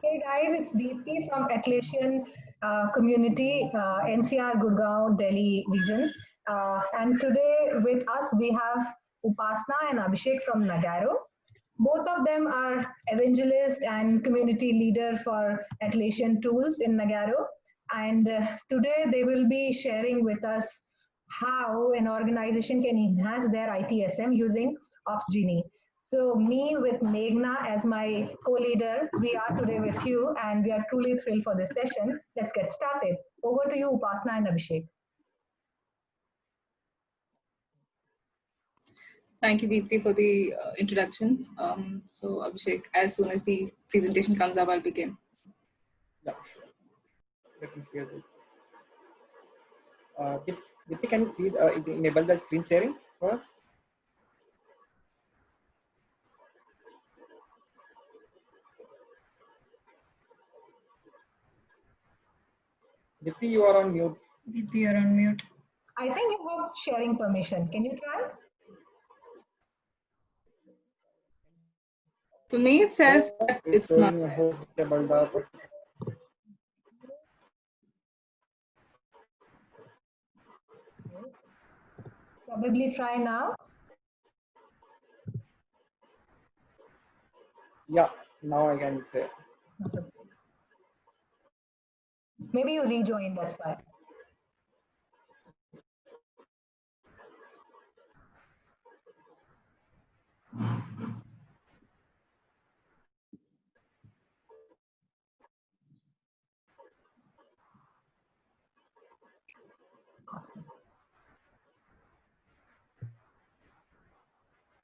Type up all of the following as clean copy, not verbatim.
Hey guys, it's Deepti from Atlassian community, NCR Gurgaon, Delhi region. And today with us we have Upasna and Abhishek from Nagaro. Both of them are evangelist and community leader for Atlassian tools in Nagaro. And today they will be sharing with us how an organization can enhance their ITSM using Opsgenie. So me with Meghna as my co-leader, we are today with you and we are truly thrilled for this session. Let's get started. Over to you, Upasna and Abhishek. Thank you, Deepti, for the introduction. So, Abhishek, as soon as the presentation comes up, I'll begin. Yeah, sure. Let me share this. Dipti, can you please enable the screen sharing for us? Dipti, you are on mute. Dipti, you're on mute. I think you have sharing permission. Can you try? For me, it says that it's not. Probably try now. Yeah, now I can say. Maybe you rejoin, that's why.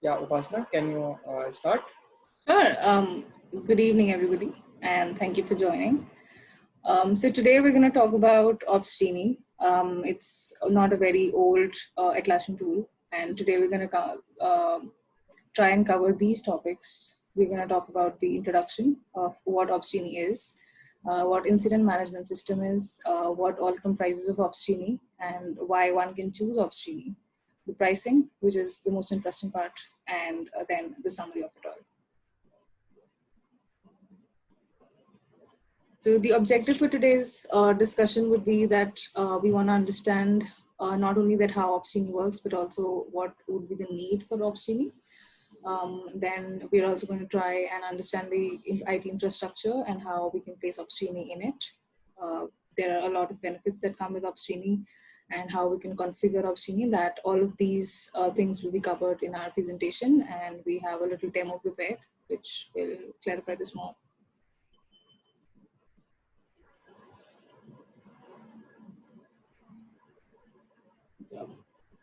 Yeah, Upasna, can you start? Sure. Good evening, everybody, and thank you for joining. So today we're going to talk about Opsgenie. It's not a very old Atlassian tool, and today we're going to try and cover these topics. We're going to talk about the introduction of what Opsgenie is, what incident management system is, what all comprises of Opsgenie, and why one can choose Opsgenie, the pricing, which is the most interesting part, and then the summary of it all. So the objective for today's discussion would be that we want to understand not only that how Opsgenie works, but also what would be the need for Opsgenie. Then we're also going to try and understand the IT infrastructure and how we can place Opsgenie in it. There are a lot of benefits that come with Opsgenie and how we can configure Opsgenie. That all of these things will be covered in our presentation, and we have a little demo prepared which will clarify this more.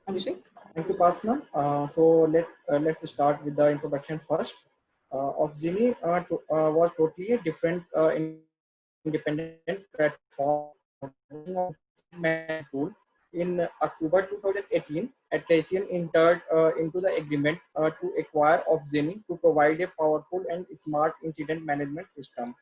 Abhishek? Thank you, Upasna. So let's start with the introduction first. Opsgenie was totally a different independent platform tool. In October 2018, Atlassian entered into the agreement to acquire Opsgenie to provide a powerful and smart incident management system.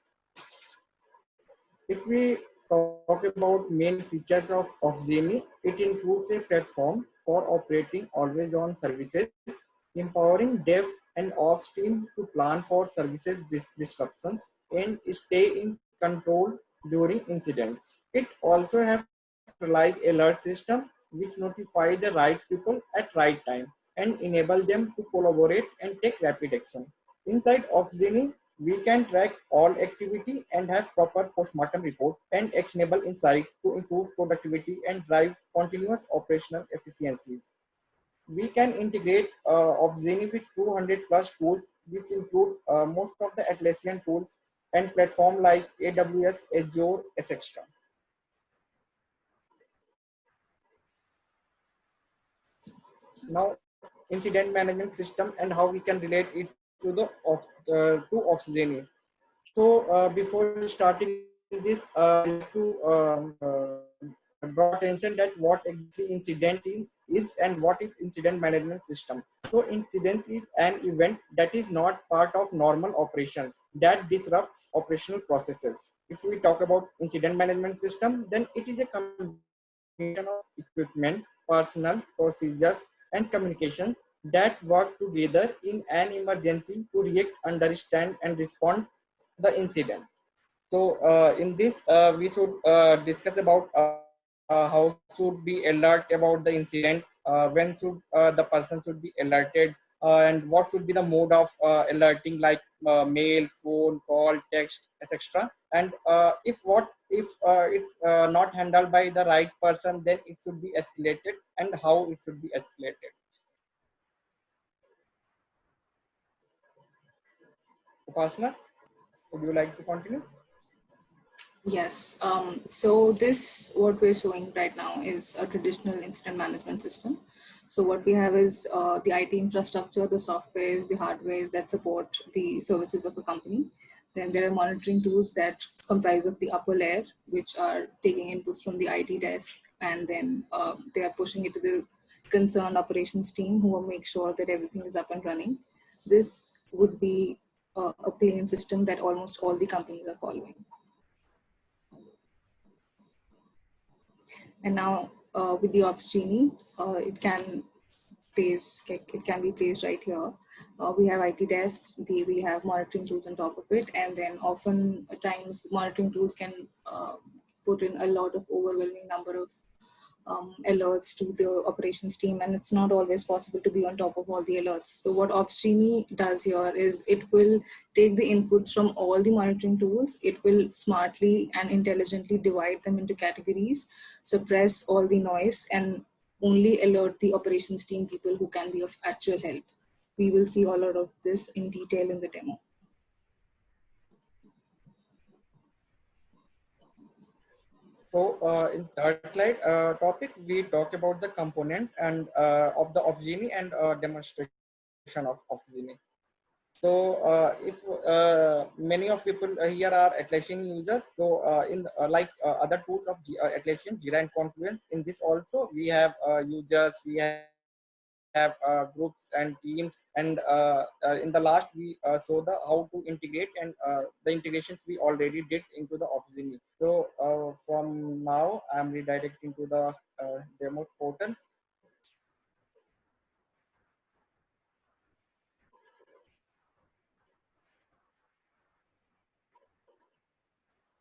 If we talk about main features of Opsgenie, it includes a platform for operating always-on services, empowering dev and ops team to plan for services disruptions and stay in control during incidents. It also has centralized alert system which notify the right people at right time and enable them to collaborate and take rapid action. Inside Opsgenie, we can track all activity and have proper postmortem report and actionable insight to improve productivity and drive continuous operational efficiencies. We can integrate Opsgenie with 200 plus tools, which include most of the Atlassian tools and platform like AWS, Azure, etc. Now, incident management system and how we can relate it to the to Opsgenie. So before starting this, I like to draw attention that what exactly incident is and what is incident management system. So incident is an event that is not part of normal operations that disrupts operational processes. If we talk about incident management system, then it is a combination of equipment, personnel, procedures, and communications that work together in an emergency to react, understand, and respond the incident. So in this, we should discuss about how should be alert about the incident, when should the person should be alerted, and what should be the mode of alerting, like mail, phone, call, text, etc. And if it's not handled by the right person, then it should be escalated, and how it should be escalated. Upasna, would you like to continue? Yes. So this, what we're showing right now is a traditional incident management system. So what we have is the IT infrastructure, the softwares, the hardwares that support the services of a company. Then there are monitoring tools that comprise of the upper layer, which are taking inputs from the IT desk, and then they are pushing it to the concerned operations team, who will make sure that everything is up and running. This would be a plain system that almost all the companies are following. And now with the Opsgenie, it can be placed right here. We have IT desk, we have monitoring tools on top of it, and then often times monitoring tools can put in a lot of overwhelming number of alerts to the operations team, and it's not always possible to be on top of all the alerts. So what Opsgenie does here is it will take the inputs from all the monitoring tools, it will smartly and intelligently divide them into categories, suppress all the noise, and only alert the operations team people who can be of actual help. We will see all of this in detail in the demo. So in third slide topic, we talk about the component and of the Opsgenie and demonstration of Opsgenie. So if many of people here are Atlassian users, so in like other tools of Atlassian, Jira and Confluence, in this also we have users, we have groups and teams, and in the last we saw the how to integrate, and the integrations we already did into the Opsgenie. So from now I'm redirecting to the demo portal.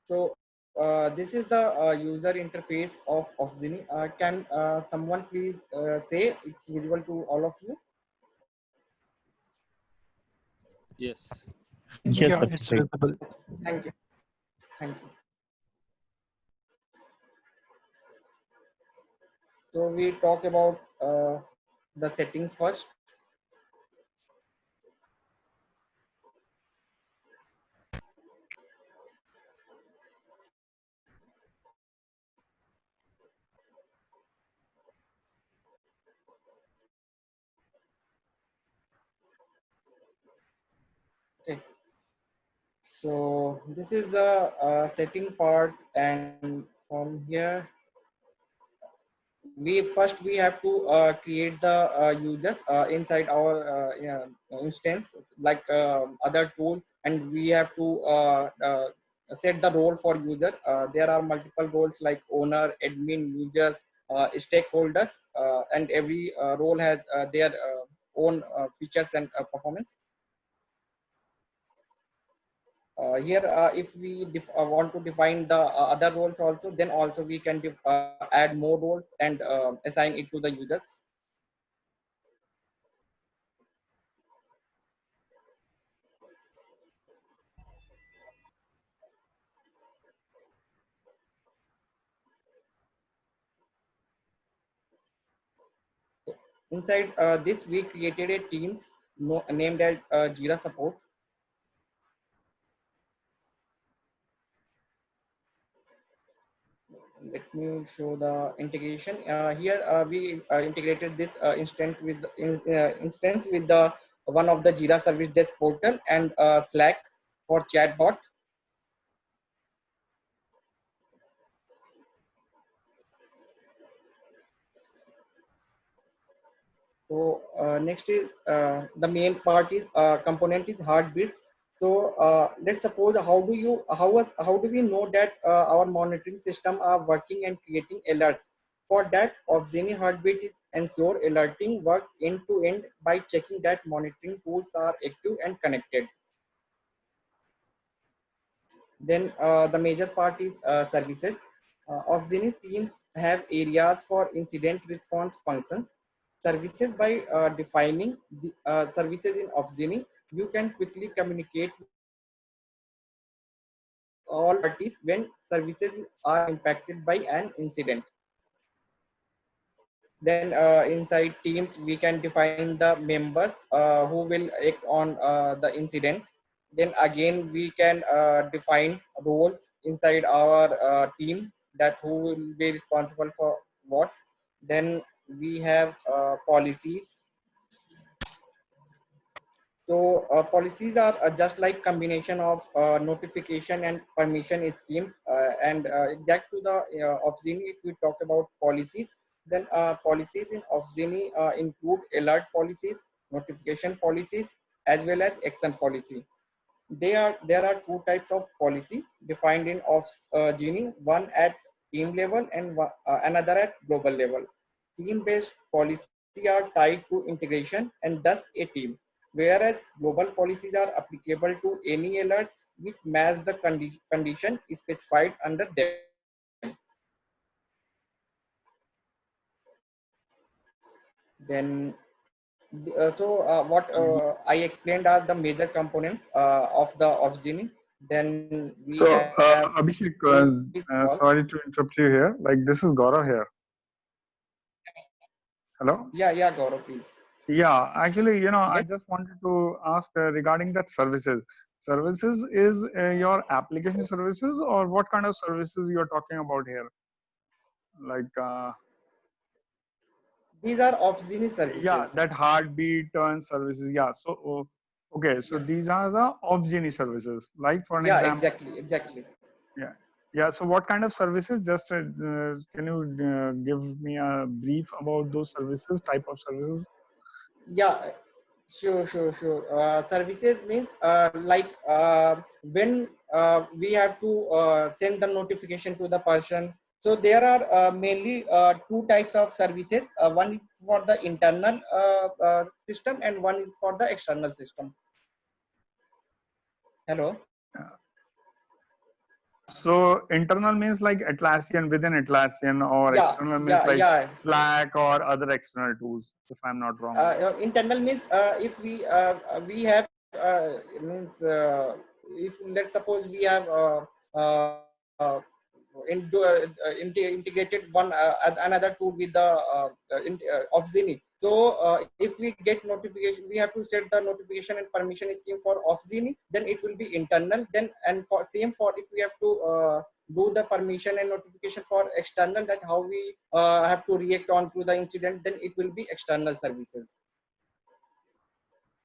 So this is the user interface of Opsgenie. Can someone please say it's visible to all of you? Yes. Yes, Yeah, it's Abhishek. visible. Thank you. Thank you. So we talk about the settings first. Okay. So this is the setting part, and from here we have to create the users inside our instance, like other tools, and we have to set the role for user. There are multiple roles like owner, admin, users, stakeholders, and every role has their own features and performance. Here if we want to define the other roles also, then also we can add more roles and assign it to the users. Inside this we created a teams named as Jira support. Let me show the integration. Here we integrated this instance with the one of the Jira service desk portal and Slack for chatbot. So next is the main part is component is heartbeats. So let's suppose how do we know that our monitoring system are working and creating alerts? For that, Opsgenie heartbeat is ensure alerting works end to end by checking that monitoring tools are active and connected. Then the major part is services. Opsgenie teams have areas for incident response functions. Services by defining the services in Opsgenie, you can quickly communicate with all parties when services are impacted by an incident. Then inside teams, we can define the members who will act on the incident. Then again, we can define roles inside our team, that who will be responsible for what. Then we have policies. So policies are just like combination of notification and permission schemes. And exact to the Opsgenie, if we talk about policies, then policies in Opsgenie include alert policies, notification policies, as well as action policy. There are two types of policy defined in Opsgenie, one at team level and another at global level. Team-based policy are tied to integration and thus a team, whereas global policies are applicable to any alerts which match the condition specified under them. Then, what I explained are the major components of the Opsgenie. Then we So, have Abhishek, team call. sorry to interrupt you here. Like, this is Gaurav here. Hello? Yeah, Gaurav, please. Yeah, actually, I Yes. just wanted to ask regarding that services. Services is your application services, or what kind of services you're talking about here? Like, These are Opsgenie yeah, services. that heartbeat and services. Yeah, so, okay, so Yeah, these are the Opsgenie services. Like, for an yeah, example, exactly. yeah. Yeah, so what kind of services? Just can you give me a brief about those services, type of services? Yeah, sure. Services means like when we have to send the notification to the person. So there are mainly two types of services. One is for the internal system and one is for the external system. Hello. So internal means like Atlassian within Atlassian, or Yeah, external means yeah, like yeah. Slack or other external tools, if I'm not wrong. Internal means if we have means if let's suppose we have integrated one another tool with the Opsgenie. So if we get notification, we have to set the notification and permission scheme for Opsgenie. Then it will be internal. Then and for same for if we have to do the permission and notification for external, that how we have to react on to the incident, then it will be external services.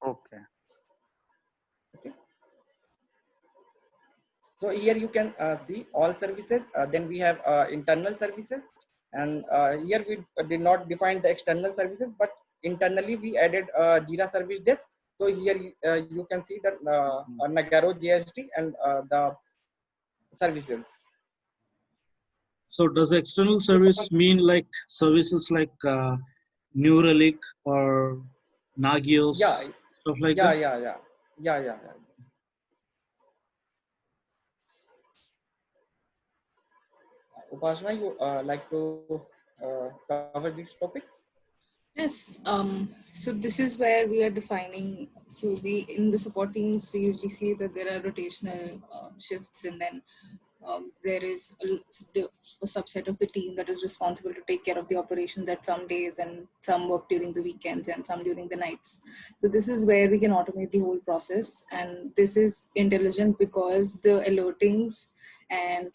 Okay. Okay. So here you can see all services. Then we have internal services, and here we did not define the external services, but internally we added Jira Service Desk. So here you can see that Nagaro GST and the services. So does external service mean like services like Neuralink or Nagios, Yeah, stuff like that? yeah. Upasna, you like to cover this topic? Yes. So this is where we are defining. So we in the support teams we usually see that there are rotational shifts, and then there is a subset of the team that is responsible to take care of the operations at some days, and some work during the weekends and some during the nights. So this is where we can automate the whole process, and this is intelligent because the alertings and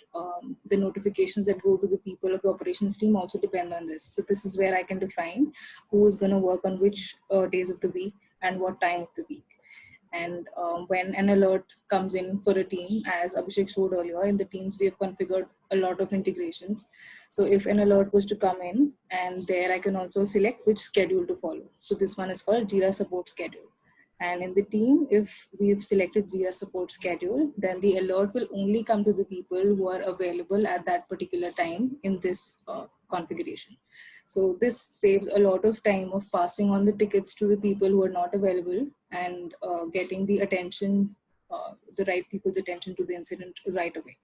the notifications that go to the people of the operations team also depend on this. So this is where I can define who is going to work on which days of the week and what time of the week. And when an alert comes in for a team, as Abhishek showed earlier, in the teams we have configured a lot of integrations. So if an alert was to come in, and there I can also select which schedule to follow. So this one is called Jira Support Schedule. And in the team, if we've selected Jira Support Schedule, then the alert will only come to the people who are available at that particular time in this configuration. So this saves a lot of time of passing on the tickets to the people who are not available, and getting the attention the right people's attention to the incident right away.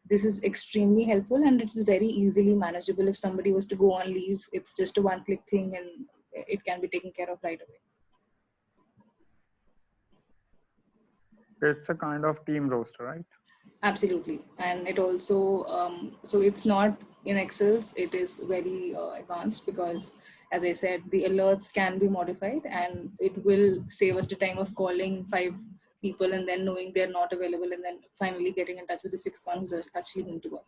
This is extremely helpful, and it is very easily manageable. If somebody was to go on leave, it's just a one-click thing, and it can be taken care of right away. It's a kind of team roster, right? Absolutely. And it also, so it's not in Excels, it is very advanced, because as I said, the alerts can be modified, and it will save us the time of calling 5 people and then knowing they're not available, and then finally getting in touch with the 6th one who's actually going to work.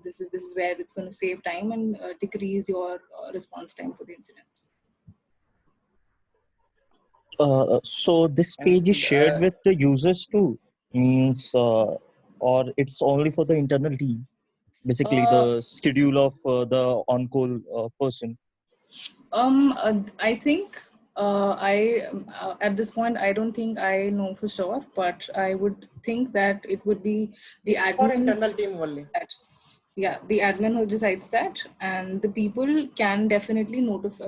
This is where it's going to save time and decrease your response time for the incidents. So this page is shared with the users too, means or it's only for the internal team, basically the schedule of the on-call person. I think at this point, I don't think I know for sure, but I would think that it would be the admin. For internal team only. Yeah, the admin who decides that, and the people can definitely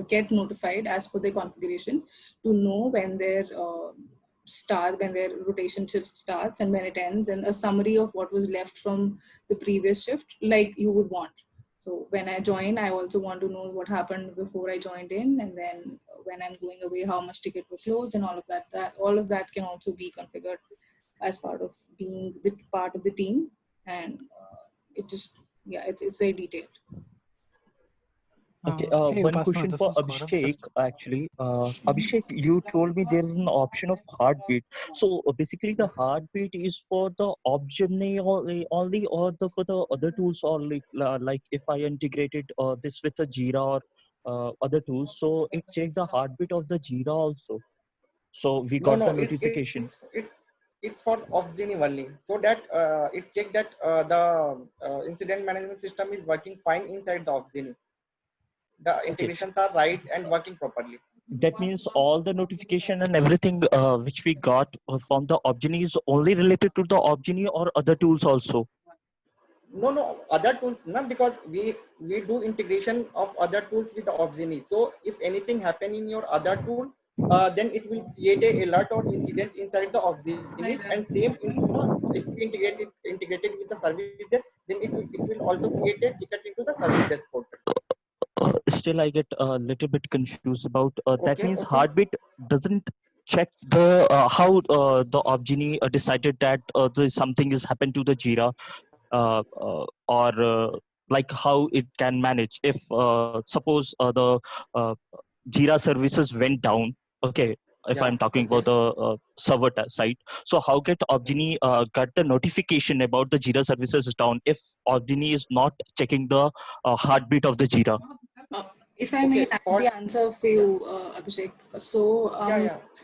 get notified as per their configuration to know when their when their rotation shift starts and when it ends, and a summary of what was left from the previous shift, like you would want. So when I join, I also want to know what happened before I joined in, and then when I'm going away, how much ticket were closed, and all of that. All of that can also be configured as part of being the part of the team, and it just, yeah, it's very detailed. Okay, Hey, one Upasna, question this for is Gaurav. Abhishek, actually. Abhishek, you told me there is an option of heartbeat. So basically the heartbeat is for the Opsgenie only, or for the other tools, or like if I integrated this with a Jira or other tools, so it check the heartbeat of the Jira also. So we got the notification. It's for Opsgenie only, so that it check that the incident management system is working fine inside the Opsgenie. The integrations are right and working properly. That means all the notification and everything which we got from the Opsgenie is only related to the Opsgenie, or other tools also? No, other tools, no, because we do integration of other tools with the Opsgenie. So if anything happen in your other tool, then it will create a alert or incident inside the Opsgenie, and same into the, if we integrated with the service desk, then it will also create a ticket into the service desk portal. Still I get a little bit confused about that means Okay. heartbeat doesn't check the how the Opsgenie decided that something is happened to the Jira, or like how it can manage if suppose the Jira services went down. Okay, if I'm talking about the server side, so how get Opsgenie got the notification about the Jira services is down if Opsgenie is not checking the heartbeat of the Jira? If I may add the answer for you, Abhishek. So,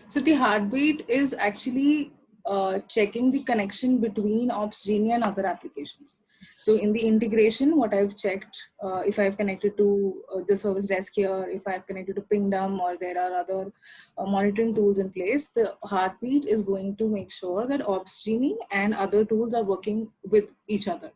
so the heartbeat is actually checking the connection between Opsgenie and other applications. So in the integration, what I've checked, if I've connected to the service desk here, if I've connected to Pingdom, or there are other monitoring tools in place, the heartbeat is going to make sure that Opsgenie and other tools are working with each other.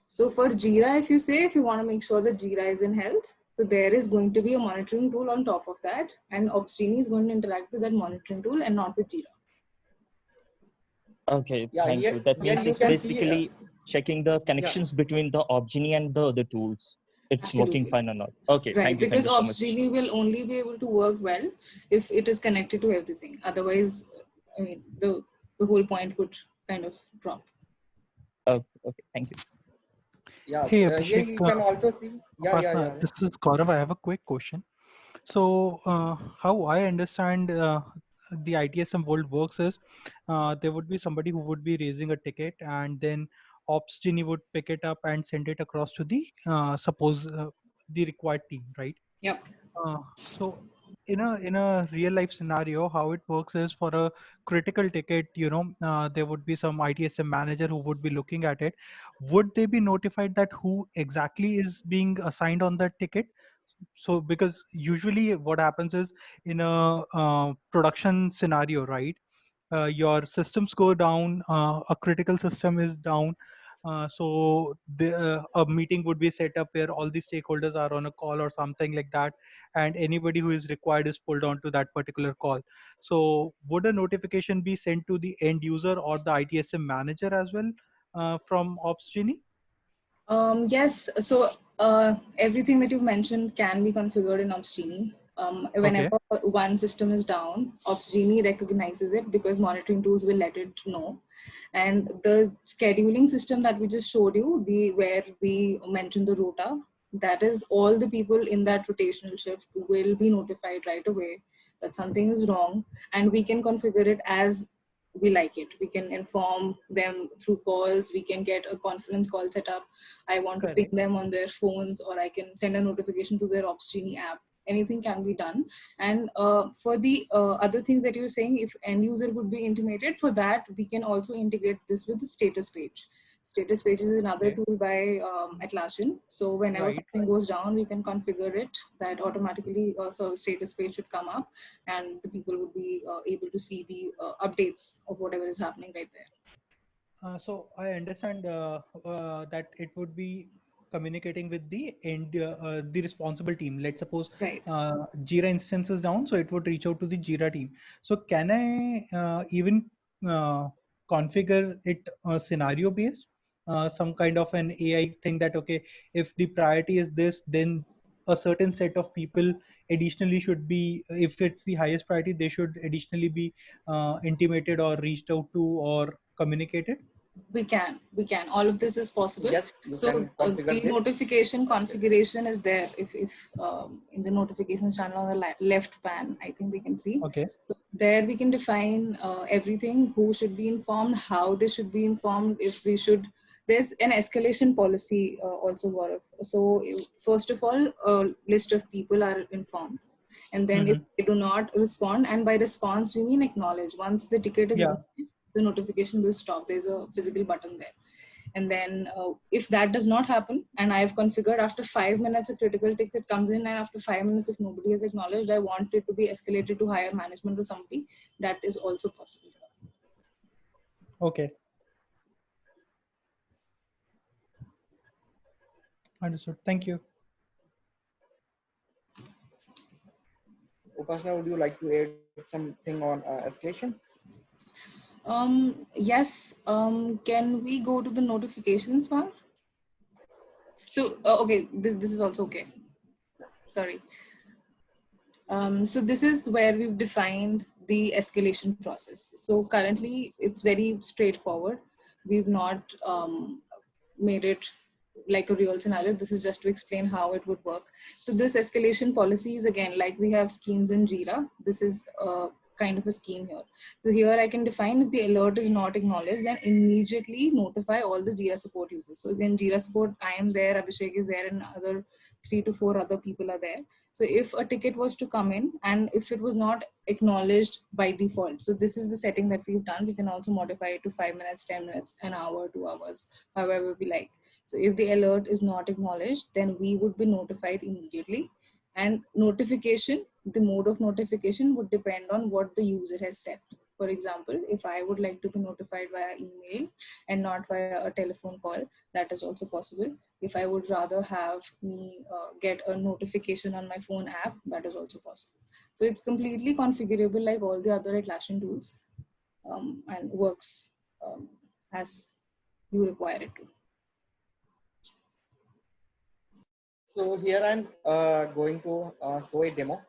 So for Jira, if you want to make sure that Jira is in health, so there is going to be a monitoring tool on top of that, and Opsgenie is going to interact with that monitoring tool and not with Jira. Okay, thank you. That means it's basically checking the connections between the Opsgenie and the other tools. It's working fine or not. Okay, right, thank you. Because thank you so Opsgenie will only be able to work well if it is connected to everything. Otherwise, I mean, the whole point would kind of drop. Okay, thank you. Yeah, Hey, here Abhishek, you can also see. Upasna, this is Gaurav. I have a quick question. So, how I understand the ITSM world works is there would be somebody who would be raising a ticket, and then Opsgenie would pick it up and send it across to the suppose the required team, right? Yep. So in a real life scenario, how it works is for a critical ticket, there would be some ITSM manager who would be looking at it. Would they be notified that who exactly is being assigned on that ticket? So because usually what happens is in a production scenario, right? Your systems go down, a critical system is down, So a meeting would be set up where all the stakeholders are on a call or something like that, and anybody who is required is pulled onto that particular call. So would a notification be sent to the end user or the ITSM manager as well from Opsgenie? Yes, so everything that you've mentioned can be configured in Opsgenie. Okay. Whenever one system is down, Opsgenie recognizes it because monitoring tools will let it know. And the scheduling system that we just showed you, where we mentioned the rota, that is all the people in that rotational shift will be notified right away that something is wrong, and we can configure it as we like it. We can inform them through calls. We can get a conference call set up. I want to ping Correct. them on their phones, or I can send a notification to their Opsgenie app. Anything can be done. And for the other things that you're saying, if end user would be intimated, for that we can also integrate this with the status page. Status page is another Okay. tool by Atlassian. So whenever Right. something goes down, we can configure it that automatically so status page should come up, and the people would be able to see the updates of whatever is happening right there. So I understand that it would be communicating with the responsible team. Let's suppose Right. Jira instance is down, so it would reach out to the Jira team. So can I even uh, configure it scenario based, some kind of an AI thing that, okay, if the priority is this, then a certain set of people additionally should be, if it's the highest priority, they should additionally be intimated or reached out to or communicated. We can all of this is possible. Yes, you So can configure the this. notification configuration is there. If in the notifications channel on the left pan, I think we can see. Okay. So there we can define everything, who should be informed, how they should be informed, if we should. There's an escalation policy also, Gaurav. So first of all, a list of people are informed, and then if Mm-hmm. they do not respond, and by response we mean acknowledge. Once the ticket is Yeah. acknowledged, the notification will stop. There's a physical button there. And then if that does not happen, and I've configured after 5 minutes a critical ticket comes in, and after 5 minutes, if nobody has acknowledged, I want it to be escalated to higher management or somebody, that is also possible. Okay. Understood. Thank you. Upasna, would you like to add something on escalation? Yes. Can we go to the notifications part? So okay, this is also okay. Sorry. So this is where we've defined the escalation process. So currently it's very straightforward. We've not made it like a real scenario. This is just to explain how it would work. So this escalation policy is, again, like we have schemes in Jira. This is kind of a scheme here. So here I can define, if the alert is not acknowledged, then immediately notify all the Jira support users. So then Jira support, I am there, Abhishek is there, and other 3 to 4 other people are there. So if a ticket was to come in and if it was not acknowledged by default, so this is the setting that we've done. We can also modify it to 5 minutes, 10 minutes, an hour, 2 hours, however we like. So if the alert is not acknowledged, then we would be notified immediately. And notification, the mode of notification would depend on what the user has set. For example, if I would like to be notified via email and not via a telephone call, that is also possible. If I would rather have me get a notification on my phone app, that is also possible. So it's completely configurable like all the other Atlassian tools, and works as you require it to. So here I'm going to show a demo.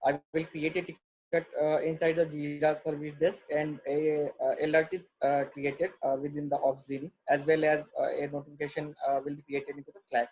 I will create a ticket inside the Jira service desk, and a alert is created within the Opsgenie, as well as a notification will be created into the Slack.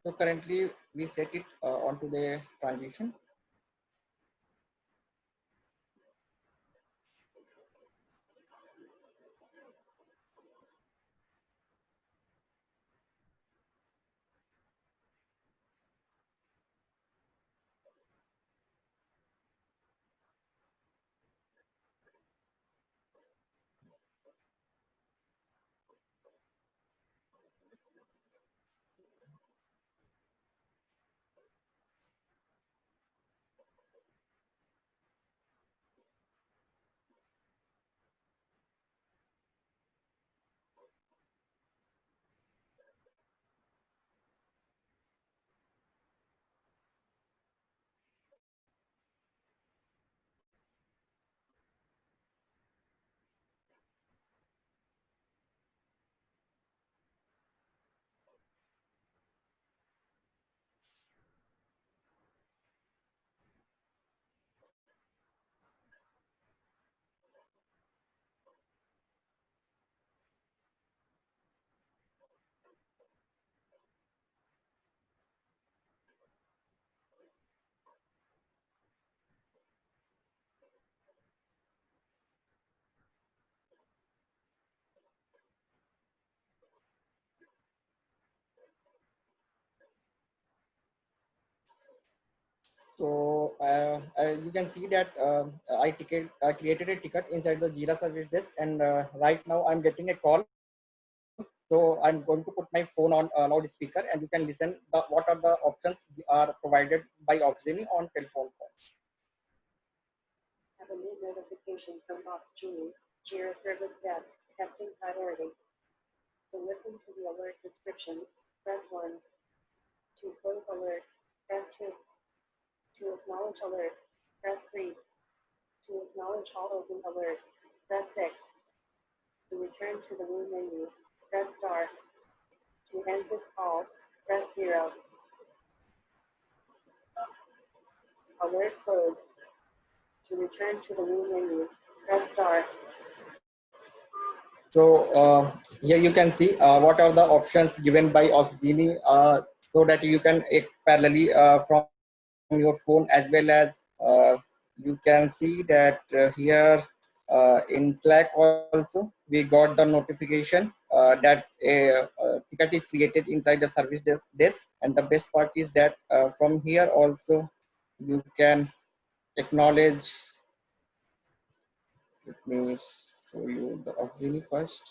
So currently we set it onto the transition. So you can see that I created a ticket inside the Jira service desk, and right now I'm getting a call. So I'm going to put my phone on loudspeaker, and you can listen what are the options are provided by Opsgenie on telephone call. Have a new notification from Opsgenie, Jira Service Desk, testing priority. To listen to the alert description, press 1. To close alert, press 2. To acknowledge alert, press 3. To acknowledge all open alerts, press 6. To return to the room menu, press star. To end this call, press 0. Alert closed. To return to the room menu, press star. So here you can see what are the options given by Opsgenie, so that you can parallelly from your phone, as well as you can see that here in Slack also we got the notification that a ticket is created inside the service desk, and the best part is that from here also you can acknowledge. Let me show you the Opsgenie first.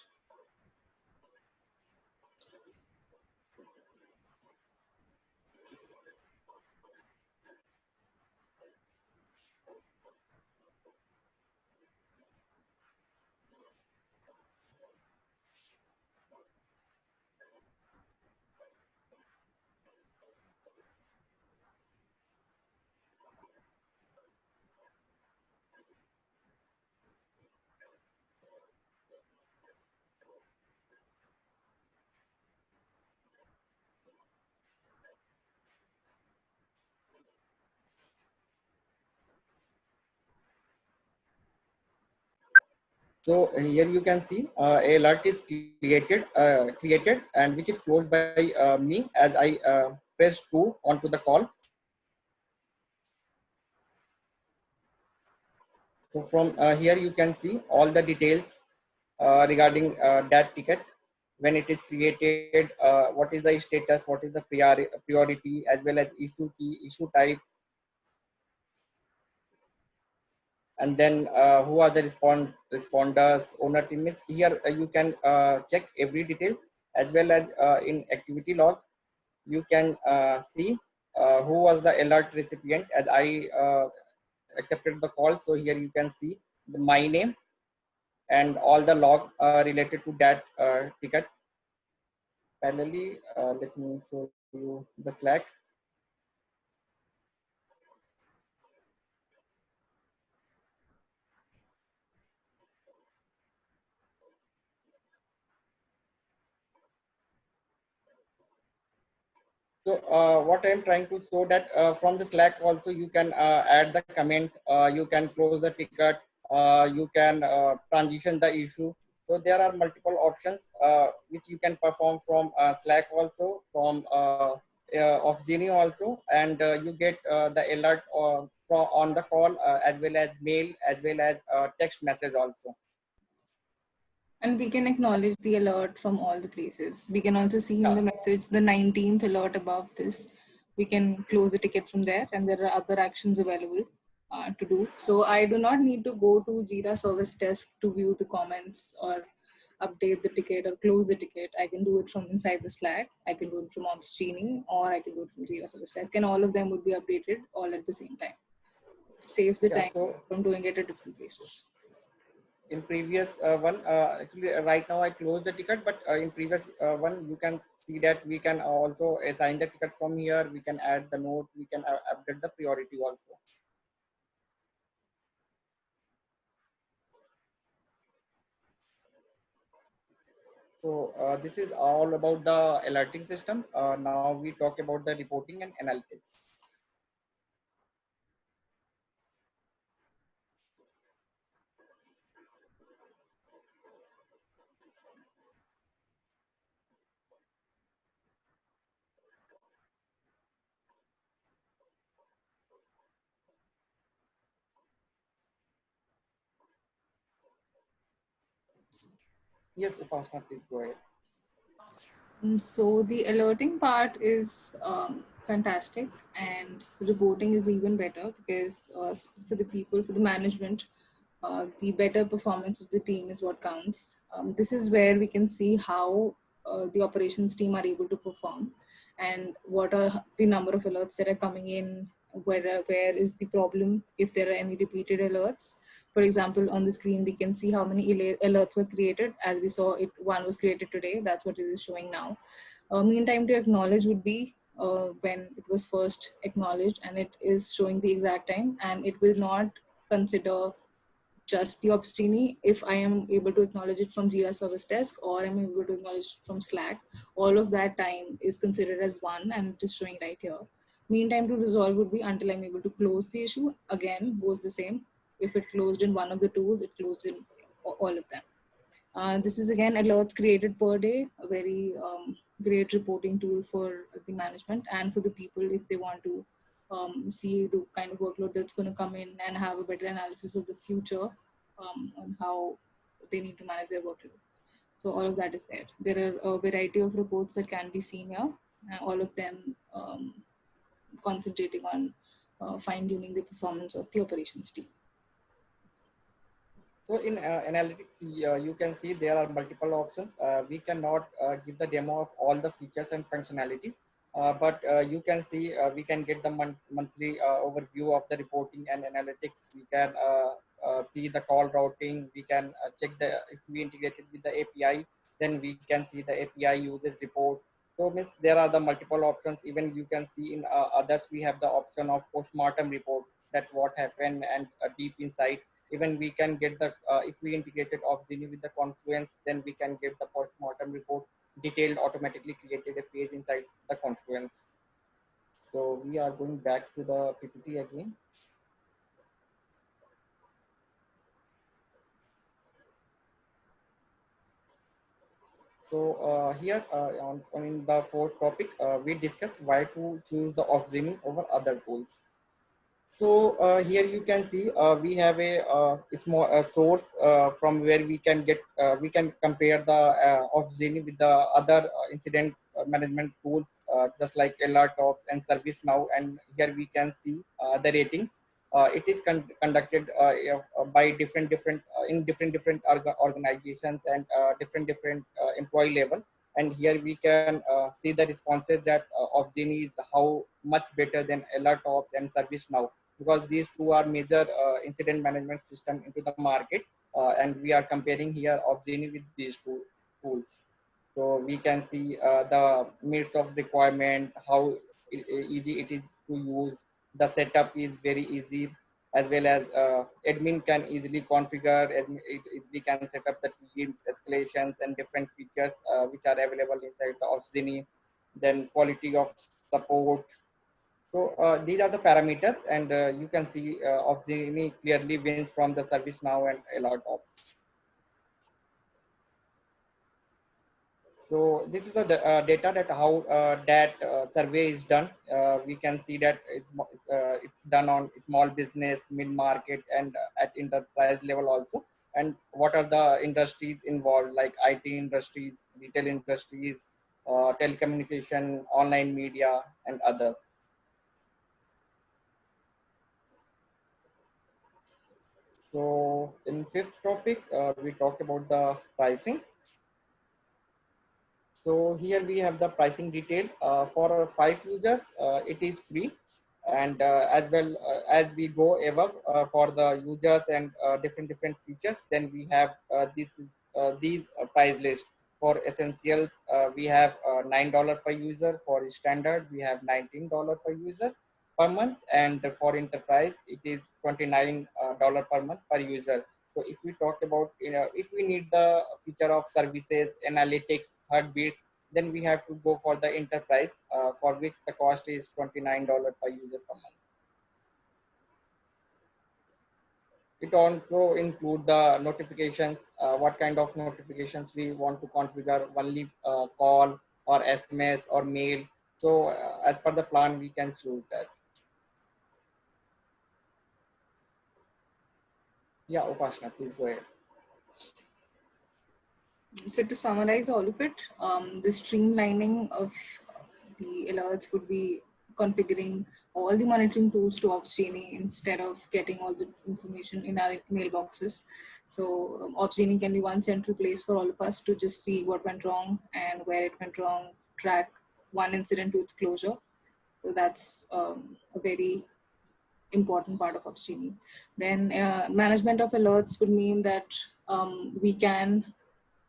So here you can see a alert is created, and which is closed by me as I press 2 onto the call. So from here you can see all the details regarding that ticket, when it is created, what is the status, what is the priority, as well as issue key, issue type, and then who are the responders, owner team. Here you can check every details, as well as in activity log you can see who was the alert recipient, as I accepted the call. So here you can see my name and all the log related to that ticket. Finally, let me show you the Slack. So what I'm trying to show that from the Slack also you can add the comment, you can close the ticket, you can transition the issue. So there are multiple options which you can perform from Slack also, from Opsgenie also, and you get the alert from on the call as well as mail as well as text message also. And we can acknowledge the alert from all the places. We can also see in the message the 19th alert above this. We can close the ticket from there, and there are other actions available to do. So I do not need to go to Jira Service Desk to view the comments or update the ticket or close the ticket. I can do it from inside the Slack. I can do it from Opsgenie, or I can do it from Jira Service Desk, and all of them would be updated all at the same time. It saves the time So from doing it at different places. in previous one, actually right now I closed the ticket, but in previous one you can see that we can also assign the ticket from here. We can add the note. We can update the priority also. So this is all about the alerting system. Now we talk about the reporting and analytics. Yes, Upasna, please go ahead. So the alerting part is fantastic, and reporting is even better because for the people, for the management, the better performance of the team is what counts. This is where we can see how the operations team are able to perform, and what are the number of alerts that are coming in. Where is the problem? If there are any repeated alerts, for example, on the screen, we can see how many alerts were created. As we saw, one was created today. That's what it is showing now. Mean time to acknowledge would be when it was first acknowledged, and it is showing the exact time, and it will not consider just the Opsgenie. If I am able to acknowledge it from Jira Service Desk, or I'm able to acknowledge it from Slack, all of that time is considered as one, and it is showing right here. Mean time to resolve would be until I'm able to close the issue. Again, goes the same. If it closed in one of the tools, it closed in all of them. This is again alerts created per day, a very great reporting tool for the management and for the people if they want to see the kind of workload that's going to come in and have a better analysis of the future on how they need to manage their workload. So all of that is there. There are a variety of reports that can be seen here, all of them concentrating on fine-tuning the performance of the operations team. So in analytics, you can see there are multiple options. We cannot give the demo of all the features and functionalities, but you can see we can get the monthly overview of the reporting and analytics. We can see the call routing. We can check the if we integrate it with the API, then we can see the API uses reports. So means there are the multiple options. Even you can see in others we have the option of postmortem report, that what happened and deep insight. Even we can get the if we integrated Opsgenie with the Confluence, then we can get the postmortem report detailed, automatically created a page inside the Confluence. So we are going back to the PPT again. So here on the fourth topic, we discuss why to choose the Opsgenie over other tools. So here you can see we have a small source from where we can compare the Opsgenie with the other incident management tools just like AlertOps and ServiceNow, and here we can see the ratings. It is conducted by different in different organizations and different employee level, and here we can see the responses that Opsgenie is how much better than AlertOps and ServiceNow, because these two are major incident management system into the market, and we are comparing here Opsgenie with these two tools. So we can see the meets of requirement, how easy it is to use. The setup is very easy, as well as admin can easily configure, it easily can set up the teams, escalations, and different features which are available inside the Opsgenie. Then quality of support. So these are the parameters, and you can see Opsgenie clearly wins from the ServiceNow and AlertOps. So this is the data that how that survey is done. We can see that it's done on small business, mid market, and at enterprise level also. And what are the industries involved, like IT industries, retail industries, telecommunication, online media, and others. So in fifth topic, we talked about the pricing. So here we have the pricing detail for 5 users. It is free, and as well as we go above for the users and different features, then we have these price list. For essentials, we have $9 per user. For standard, we have $19 per user per month, and for enterprise, it is $29 per month per user. So if we talk about, if we need the feature of services, analytics, heartbeats, then we have to go for the enterprise, for which the cost is $29 per user per month. It also include the notifications, what kind of notifications we want to configure, only call or SMS or mail. So as per the plan, we can choose that. Yeah, Upasna, please go ahead. So to summarize all of it, the streamlining of the alerts would be configuring all the monitoring tools to Opsgenie instead of getting all the information in our mailboxes. So Opsgenie can be one central place for all of us to just see what went wrong and where it went wrong, track one incident to its closure. So that's a very important part of Opsgenie. Then management of alerts would mean that we can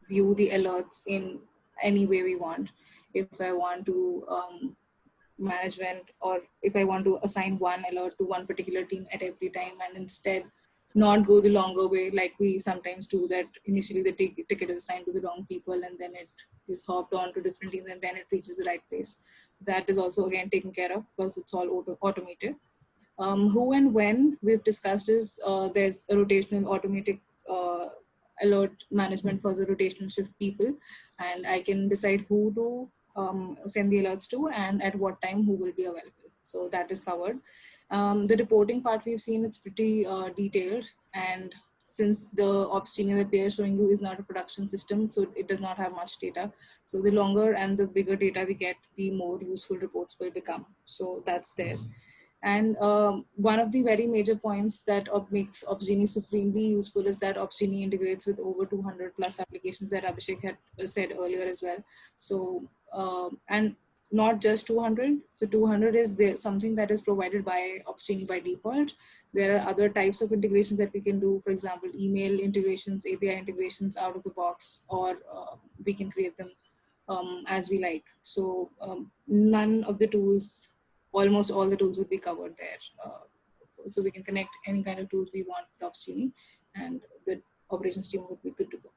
view the alerts in any way we want. If I want to management, or if I want to assign one alert to one particular team at every time and instead not go the longer way like we sometimes do, that initially the ticket is assigned to the wrong people and then it is hopped on to different teams and then it reaches the right place. That is also again taken care of because it's all automated. Who and when we've discussed is there's a rotational automatic alert management for the rotational shift people, and I can decide who to send the alerts to and at what time who will be available. So that is covered. The reporting part we've seen, it's pretty detailed, and since the Opsgenie that we are showing you is not a production system, so it does not have much data. So the longer and the bigger data we get, the more useful reports will become. So that's there. And one of the very major points that makes Opsgenie supremely useful is that Opsgenie integrates with over 200 plus applications that Abhishek had said earlier as well. So, and not just 200. So 200 is something that is provided by Opsgenie by default. There are other types of integrations that we can do. For example, email integrations, API integrations out of the box, or we can create them as we like. So none of the tools, almost all the tools would be covered there. So we can connect any kind of tools we want with Opsgenie and the operations team would be good to go.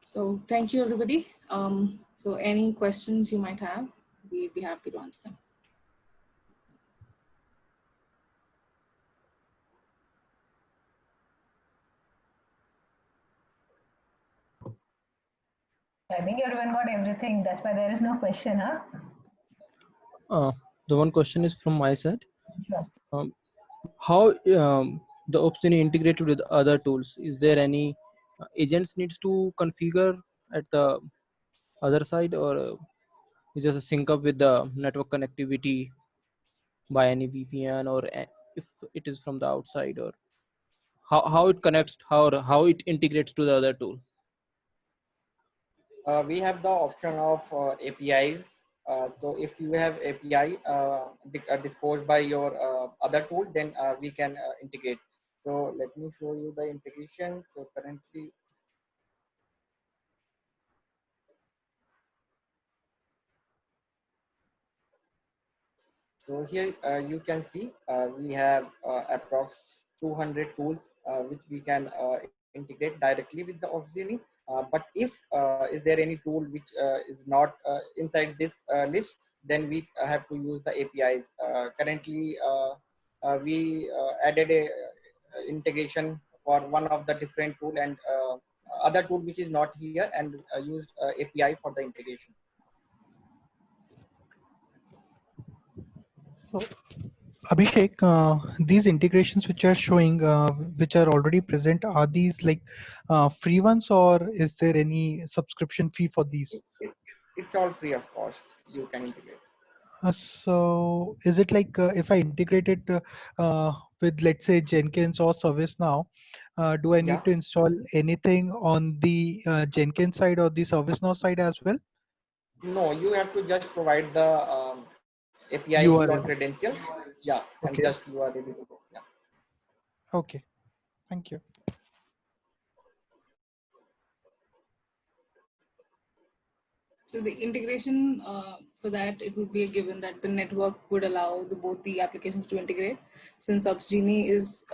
So thank you, everybody. So any questions you might have, we'd be happy to answer them. I think everyone got everything. That's why there is no question, huh? The one question is from my side. Sure. How the Opsgenie integrated with other tools? Is there any agents needs to configure at the other side, or is just a sync up with the network connectivity by any VPN, or if it is from the outside, or how it connects, how it integrates to the other tool? We have the option of APIs. So if you have API disposed by your other tool, then we can integrate. So let me show you the integration. So currently, so here you can see we have approx 200 tools which we can integrate directly with the Opsgenie. But if is there any tool which is not inside this list, then we have to use the APIs. Currently, we added a integration for one of the different tool, and other tool which is not here and used API for the integration. So, Abhishek, these integrations which are showing, which are already present, are these like free ones, or is there any subscription fee for these? It's all free of cost. You can integrate. So, is it like if I integrate it with, let's say, Jenkins or ServiceNow, do I need to install anything on the Jenkins side or the ServiceNow side as well? No, you have to just provide the API key or URL. credentials. Yeah, and Okay. just you are ready to go. Yeah. Okay. Thank you. So the integration for that, it would be a given that the network would allow both the applications to integrate, since Opsgenie is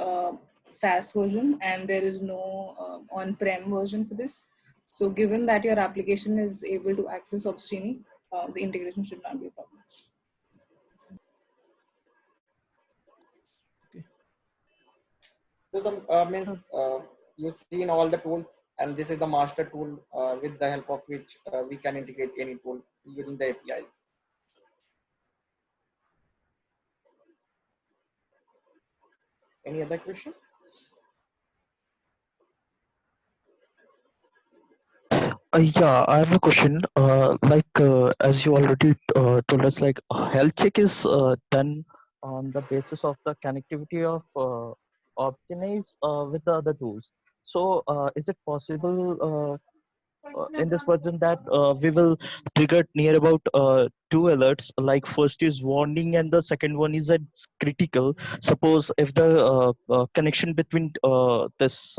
SaaS version and there is no on-prem version for this. So given that your application is able to access Opsgenie, the integration should not be a problem. So the means you've seen all the tools, and this is the master tool with the help of which we can integrate any tool using the APIs. Any other question? Yeah, I have a question. As you already told us, health check is done on the basis of the connectivity of Optimize with the other tools. So, is it possible in this version that we will trigger near about two alerts? Like first is warning, and the second one is that it's critical. Suppose if the connection between this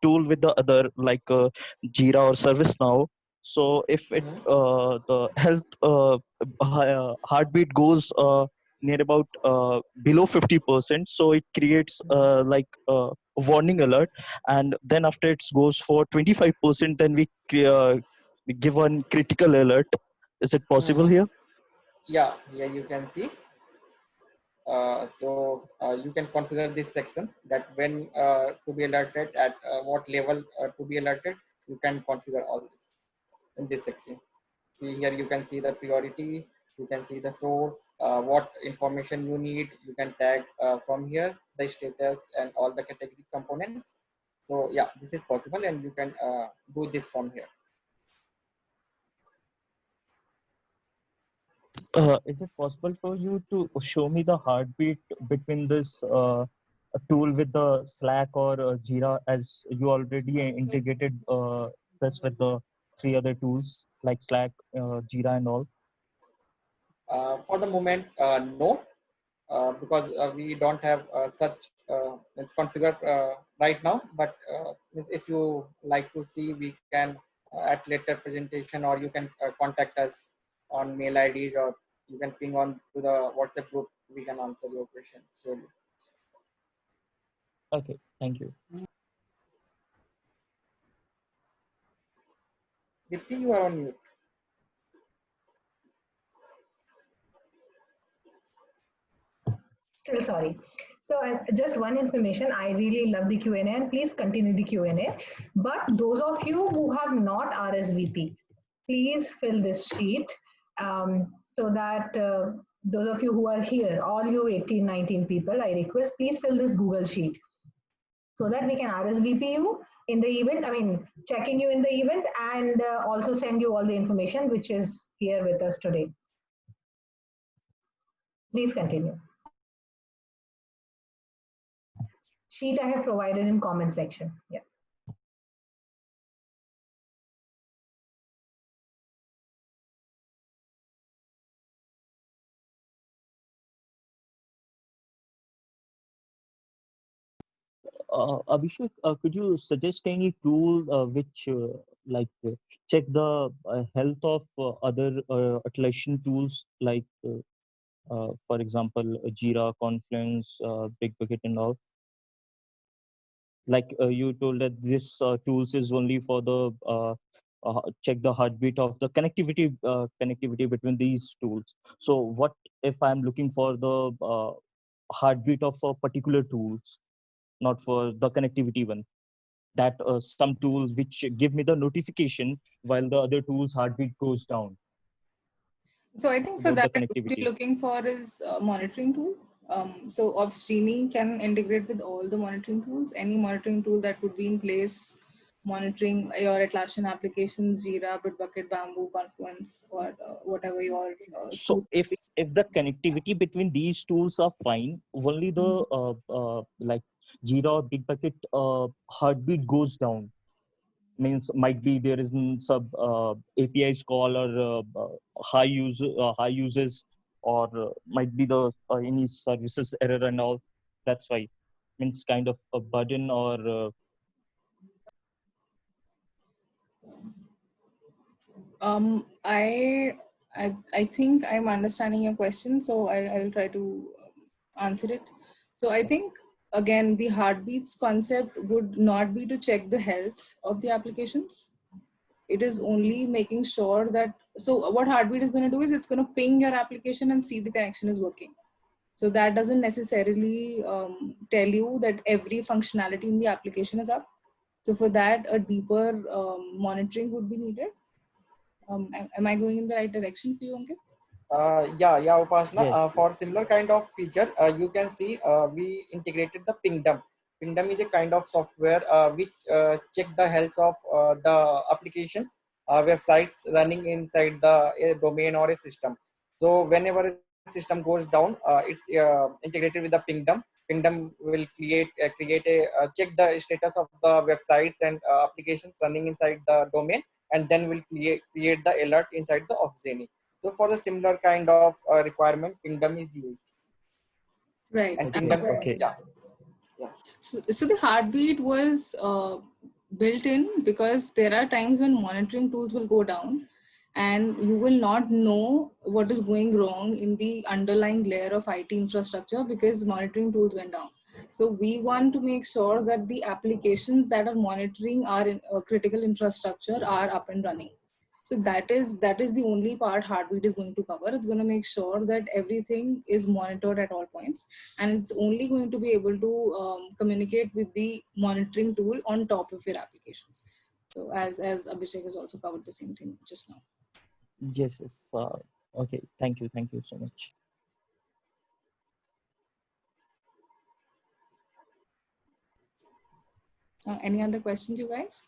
tool with the other, like Jira or ServiceNow. So if it the health heartbeat goes near about below 50%, so it creates a warning alert, and then after it goes for 25%, then we give one critical alert. Is it possible here? Yeah, you can see. You can configure this section that when to be alerted, at what level to be alerted. You can configure all this in this section. See here, you can see the priority, you can see the source, what information you need. You can tag from here the status and all the category components. So yeah, this is possible, and you can do this from here. Is it possible for you to show me the heartbeat between this tool with the Slack or Jira, as you already integrated this with the three other tools like Slack, Jira, and all? For the moment, no, because we don't have such it's configured right now. But if you like to see, we can at later presentation, or you can contact us on mail IDs, or you can ping on to the WhatsApp group. We can answer your question slowly. Okay, thank you. Dipti, you are on mute. Still sorry. So just one information, I really love the Q&A, and please continue the Q&A. But those of you who have not RSVP, please fill this sheet so that those of you who are here, all you 18, 19 people, I request, please fill this Google sheet so that we can RSVP you in the event, checking you in the event, and also send you all the information which is here with us today. Please continue. Sheet I have provided in comment section. Yeah. Abhishek, could you suggest any tool which check the health of other Atlassian tools, like for example Jira, Confluence, Bitbucket, and all? Like you told that this tools is only for the check the heartbeat of the connectivity between these tools. So what if I'm looking for the heartbeat of a particular tools, not for the connectivity one? that some tools which give me the notification while the other tools heartbeat goes down. So I think for About that, the what you're connectivity. looking for is a monitoring tool. So Opsgenie can integrate with all the monitoring tools. Any monitoring tool that would be in place, monitoring your Atlassian applications, Jira, Bitbucket, Bamboo, Confluence, or whatever your So if the connectivity between these tools are fine, only the like Jira or Bitbucket heartbeat goes down. Means might be there is some APIs call or high uses, or might be the any services error and all. That's why means kind of a burden or I think I'm understanding your question, so I'll try to answer it. So I think again the heartbeats concept would not be to check the health of the applications. It is only making sure that, so what heartbeat is going to do is it's going to ping your application and see the connection is working. So that doesn't necessarily tell you that every functionality in the application is up. So for that, a deeper monitoring would be needed. Am I going in the right direction for you, Ankit? Yeah, Upasna. yes. For similar kind of feature, you can see we integrated the Pingdom. Pingdom is a kind of software which check the health of the applications, websites running inside the domain or a system. So whenever a system goes down, it's integrated with the Pingdom. Pingdom will create a check the status of the websites and applications running inside the domain, and then will create the alert inside the Opsgenie. So for the similar kind of requirement, Pingdom is used. Right. And Okay. Pingdom, Okay. yeah. So the heartbeat was built in because there are times when monitoring tools will go down and you will not know what is going wrong in the underlying layer of IT infrastructure because monitoring tools went down. So we want to make sure that the applications that are monitoring our critical infrastructure are up and running. So that is the only part heartbeat is going to cover. It's going to make sure that everything is monitored at all points, and it's only going to be able to communicate with the monitoring tool on top of your applications. So as Abhishek has also covered the same thing just now. Yes. Yes. Okay. Thank you. Thank you so much. Any other questions, you guys?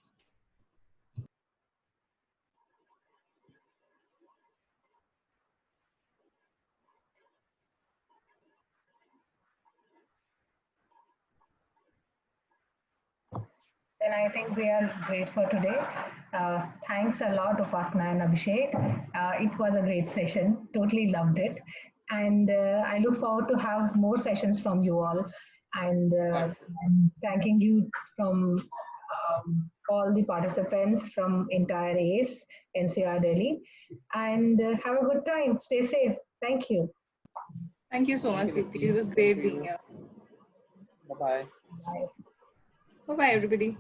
Then I think we are great for today. Thanks a lot, Upasna and Abhishek. It was a great session. Totally loved it. And I look forward to have more sessions from you all. And I'm thanking you from all the participants from entire ACE, NCR Delhi. And have a good time. Stay safe. Thank you. Thank you so much, Deepti. It was great being here. Bye-bye. Bye. Bye-bye, everybody.